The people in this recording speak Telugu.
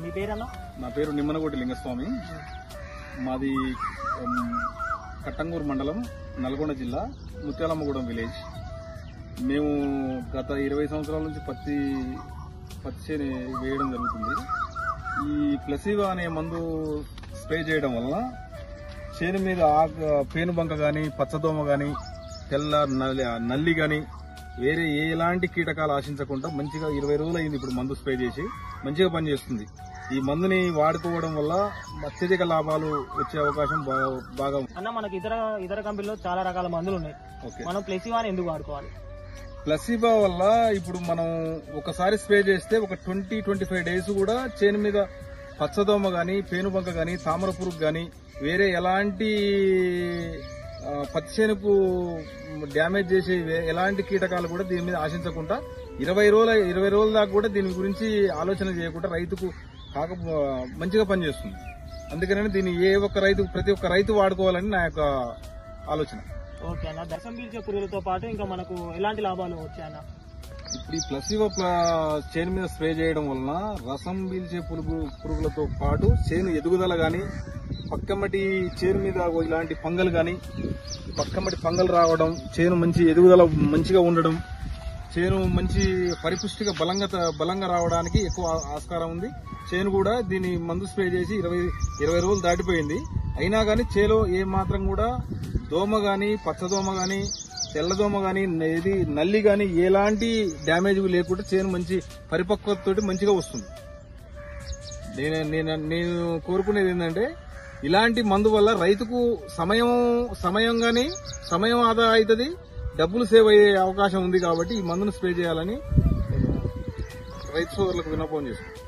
మీ పేరన్నా? నా పేరు నిమ్మనగోటి లింగస్వామి. మాది కట్టంగూరు మండలం, నల్గొండ జిల్లా, ముత్యాలమ్మగూడెం విలేజ్. మేము గత 20 సంవత్సరాల నుంచి పత్తి చేను వేయడం జరుగుతుంది. ఈ ప్లసీవా అనే మందు స్ప్రే చేయడం వల్ల చేను మీద పేనుబంక గాని, పచ్చదోమ గాని, తెల్ల నల్లి గాని వేరే ఎలాంటి కీటకాలు ఆశించకుండా మంచిగా 20 రోజులు అయింది ఇప్పుడు మందు స్ప్రే చేసి మంచిగా పనిచేస్తుంది. ఈ మందుని వాడుకోవడం వల్ల అత్యధిక లాభాలు వచ్చే అవకాశం బాగా ఉంది. అన్న, మనకి ఇతర కంపెనీలో చాలా రకాల మందులు ఉన్నాయి. మనం ప్లసీవాని ఎందుకు వాడుకోవాలి? ప్లసీబా వల్ల ఇప్పుడు మనం ఒకసారి స్ప్రే చేస్తే ఒక 20-25 డేస్ కూడా చేను మీద పచ్చదోమ గాని, పేనుబంక గాని, తామర పురుగు గాని, వేరే ఎలాంటి పత్తి చేనుకు డ్యామేజ్ చేసే ఎలాంటి కీటకాలు కూడా దీని మీద ఆశించకుండా 20 రోజుల దాకా కూడా దీని గురించి ఆలోచన చేయకుండా రైతుకు మంచిగా పనిచేస్తుంది. అందుకనే దీన్ని ప్రతి ఒక్క రైతు వాడుకోవాలని నా యొక్క ఆలోచన. ఓకే అన్న, రసం పీల్చే పురుగులతో పాటు ఇంకా మనకు ఎలాంటి లాభాలు వచ్చాయన్న? ఇప్పుడు ఈ ప్లసీవా చేను మీద స్ప్రే చేయడం వలన రసం పీల్చే పురుగులతో పాటు చేను ఎదుగుదల గాని, పక్కమటి చేను మీద ఇలాంటి పంగలు గాని, పక్కమటి పంగలు రావడం, చేను మంచి ఎదుగుదల మంచిగా ఉండడం, చేను మంచి పరిపుష్టిగా బలంగా రావడానికి ఎక్కువ ఆస్కారం ఉంది. చేను కూడా దీన్ని మందు స్ప్రే చేసి 20 రోజులు దాటిపోయింది. అయినా గానీ చేలో ఏ మాత్రం కూడా దోమ గాని, పచ్చదోమ గాని, తెల్లదోమ గాని, నల్లి గాని ఎలాంటి డ్యామేజ్ లేకుండా చేను మంచి పరిపక్వతతోటి మంచిగా వస్తుంది. నేను కోరుకునేది ఏంటంటే ఇలాంటి మందు వల్ల రైతుకు సమయం ఆదా అవుతుంది, డబ్బులు సేవ్ అయ్యే అవకాశం ఉంది. కాబట్టి ఈ మందును స్ప్రే చేయాలని రైతు సోదరులకు విన్నపం చేస్తున్నాను.